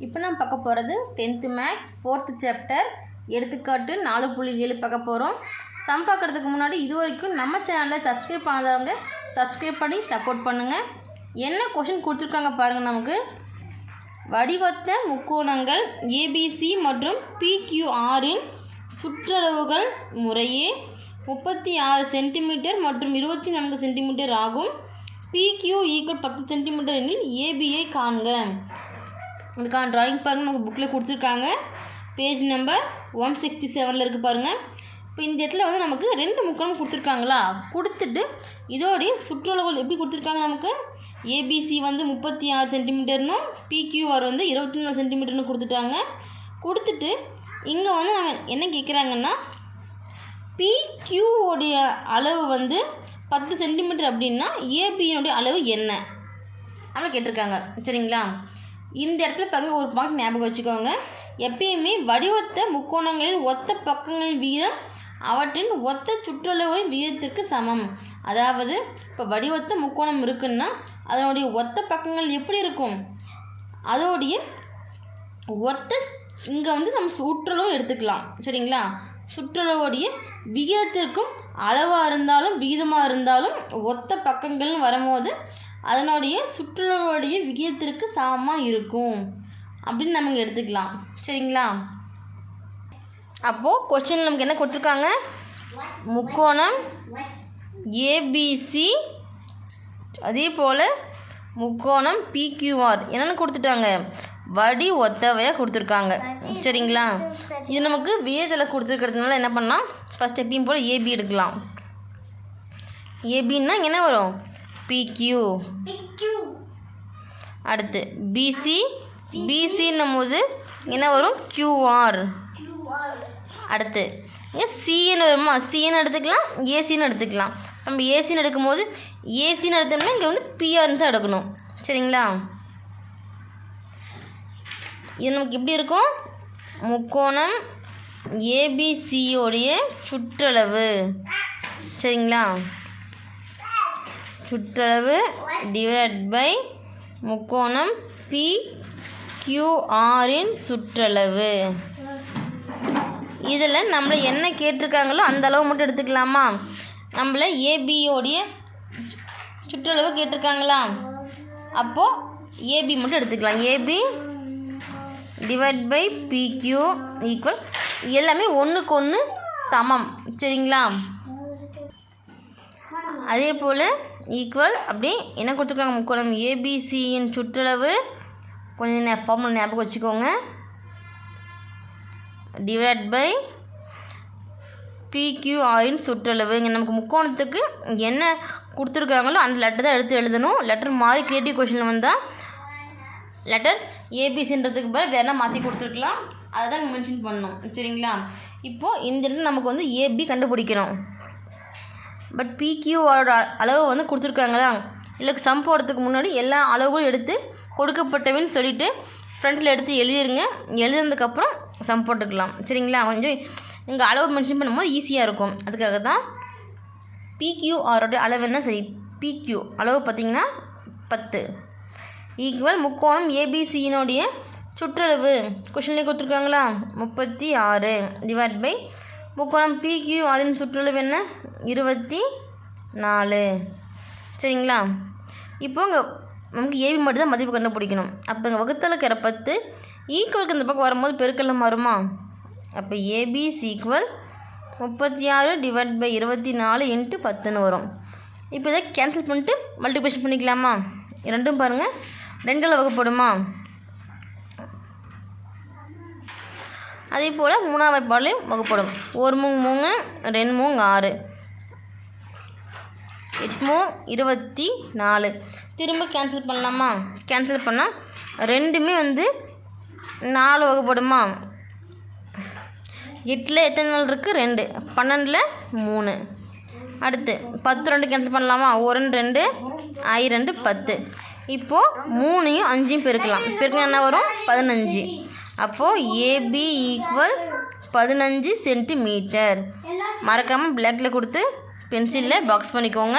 இப்போ நம்ம பார்க்க போகிறது 10th மேக்ஸ் 4th சாப்டர் எடுத்துக்காட்டு 4.7 பார்க்க போகிறோம். சம் பார்க்குறதுக்கு முன்னாடி இது வரைக்கும் நம்ம சேனலை சப்ஸ்கிரைப் பண்ணாதவங்க சப்ஸ்கிரைப் பண்ணி சப்போர்ட் பண்ணுங்கள். என்ன கொஷின் கொடுத்துருக்காங்க பாருங்கள். நமக்கு வடிவத்த முக்கோணங்கள் ஏபிசி மற்றும் பிக்யூஆரின் சுற்றளவுகள் முறையே 36 சென்டிமீட்டர் மற்றும் 24 சென்டிமீட்டர் ஆகும். பிக்யூ ஈக்குவல் 10 சென்டிமீட்டர் எனில் ஏபியை காண்க. இதுக்கான ட்ராயிங் பாருங்கள், நமக்கு புக்கில் கொடுத்துருக்காங்க. பேஜ் நம்பர் 167 இருக்குது பாருங்கள். இப்போ இந்த இடத்துல வந்து நமக்கு 2 முக்கோணம் கொடுத்துருக்காங்களா, கொடுத்துட்டு இதோடைய சுற்றளவுகள் எப்படி கொடுத்துருக்காங்க. நமக்கு ஏபிசி வந்து 36 சென்டிமீட்டர்னும் பிக்யூஆர் வந்து 24 சென்டிமீட்டர்னு கொடுத்துட்டாங்க. கொடுத்துட்டு இங்கே வந்து நம்ம என்ன கேட்குறாங்கன்னா, பிக்யூவோடைய அளவு வந்து 10 சென்டிமீட்டர் அப்படின்னா ஏபியினுடைய அளவு என்ன அப்படி கேட்டிருக்காங்க. சரிங்களா, இந்த இடத்துல பாருங்க ஒரு பாயிண்ட் ஞாபகம் வச்சுக்கோங்க. எப்பயுமே வடிவத்த முக்கோணங்களின் ஒத்த பக்கங்களின் வீதம் அவற்றின் ஒத்த சுற்றளவின் வீதத்திற்கு சமம். அதாவது இப்போ வடிவத்த முக்கோணம் இருக்குன்னா அதனுடைய ஒத்த பக்கங்கள் எப்படி இருக்கும், அதோடைய ஒத்த இங்கே வந்து நம்ம சுற்றளவும் எடுத்துக்கலாம். சரிங்களா, சுற்றளவுடைய விகிதத்திற்கும் அளவாக இருந்தாலும் விகிதமாக இருந்தாலும் ஒத்த பக்கங்கள்னு வரும்போது அதனுடைய சுற்றளவுடைய விகிதத்திற்கு சமமாக இருக்கும் அப்படின்னு நம்ம இங்கே எடுத்துக்கலாம். சரிங்களா, அப்போது கொஸ்டின் நமக்கு என்ன கொடுத்துருக்காங்க, முக்கோணம் ஏபிசி அதே போல் முக்கோணம் பிக்யூஆர் என்னென்னு கொடுத்துட்டாங்க, வடி ஒத்தவையாக கொடுத்துருக்காங்க. சரிங்களா, இது நமக்கு விகிதத்தில் கொடுத்துருக்கிறதுனால என்ன பண்ணலாம், ஃபஸ்ட் எப்பயும் போல் ஏபி எடுக்கலாம். ஏபின்னா என்ன வரும், பிக்யூ. அடுத்து பிசி, பிசின்னும் போது என்ன வரும், கியூஆர். அடுத்து இங்கே சின்னு வருமா, சின்னு எடுத்துக்கலாம், ஏசின்னு எடுத்துக்கலாம். நம்ம ஏசின்னு எடுக்கும்போது ஏசின்னு எடுத்தோம்னா இங்கே வந்து பிஆர்னு தான் எடுக்கணும். சரிங்களா, இது நமக்கு எப்படி இருக்கும், முக்கோணம் ஏபிசியோடைய சுற்றளவு. சரிங்களா, சுற்றளவு டிவைட் பை முக்கோணம் பிக்யூஆரின் சுற்றளவு. இதில் நம்மளை என்ன கேட்டிருக்காங்களோ அந்த அளவு மட்டும் எடுத்துக்கலாமா. நம்மளை ஏபியோடைய சுற்றளவு கேட்டிருக்காங்களா, அப்போது ஏபி மட்டும் எடுத்துக்கலாம். AB divide by PQ equal எல்லாமே ஒன்றுக்கு ஒன்று சமம். சரிங்களா, அதே போல் ஈக்குவல் அப்படி என்ன கொடுத்துருக்காங்க, முக்கோணம் ஏபிசியின் சுற்றளவு கொஞ்சம் ஃபார்முலா ஞாபகம் வச்சுக்கோங்க, டிவைட் பை பிக்யூஆரின் சுற்றளவு. இங்கே நமக்கு முக்கோணத்துக்கு என்ன கொடுத்துருக்காங்களோ அந்த லெட்டர் தான் எடுத்து எழுதணும். லெட்டர் மாறி கிரியேட்டிவ் கொஷினில் வந்தால் லெட்டர்ஸ் ஏபிசின்றதுக்கு பதில் வேறு மாற்றி கொடுத்துருக்கலாம், அதை தான் மென்ஷன் பண்ணணும். சரிங்களா, இப்போது இந்த இடத்துல நமக்கு வந்து ஏபி கண்டுபிடிக்கணும். பட் பிக்யூஆரோட அளவு வந்து கொடுத்துருக்காங்களா, இல்லை சம் போடுறதுக்கு முன்னாடி எல்லா அளவுகளும் எடுத்து கொடுக்கப்பட்டவன்னு சொல்லிவிட்டு ஃப்ரண்ட்டில் எடுத்து எழுதிருங்க. எழுதுனதுக்கப்புறம் சம் போட்டுக்கலாம். சரிங்களா, கொஞ்சம் இங்கே அளவு மென்ஷன் பண்ணும்போது ஈஸியாக இருக்கும். அதுக்காக தான் பிக்யூஆரோட அளவு என்ன, சரி பிக்யூ அளவு பார்த்திங்கன்னா 10 ஈக்குவல் முக்கோணம் ஏபிசியினுடைய சுற்றளவு கொஷின்லேயே கொடுத்துருக்காங்களா 36 டிவைட் பை முக்கோணம் பிக்யூஆரின் சுற்றளவு என்ன 24. சரிங்களா, இப்போ இங்கே நமக்கு ஏபி மட்டும் தான் மதிப்பு கண்டுபிடிக்கணும். அப்போ இங்கே வகுத்தலுக்கு 10 ஈக்குவலுக்கு இந்த பக்கம் வரும்போது பெருக்கெல்லாம் மாறுமா. அப்போ A B C equal 36 divide by 24 into 10ன்னு வரும். இப்போ இதை கேன்சல் பண்ணிட்டு மல்டிப்ளிகேஷன் பண்ணிக்கலாமா. ரெண்டும் பாருங்கள் 2ஆல் வகுப்படுமா. அதே போல் 3ஆம் வாய்ப்பாலையும் வகுப்படும். 1 மூணு 3, 2 மூணு 6, 8 மூணு 24. திரும்ப கேன்சல் பண்ணலாமா. கேன்சல் பண்ணால் ரெண்டுமே வந்து 4 வகுப்படுமா. 8ல் எத்தனை நாள் இருக்குது, 2. 12ல் 3. அடுத்து 10 2 கேன்சல் பண்ணலாமா. 1 2 I 2 10. இப்போது 3யும் 5யும் பெருக்கலாம். பெருக்கலாம் என்ன வரும், 15. அப்போது ஏபி ஈக்குவல் 15 சென்டிமீட்டர். மறக்காமல் பிளாக்கில் கொடுத்து பென்சிலில் பாக்ஸ் பண்ணிக்கோங்க.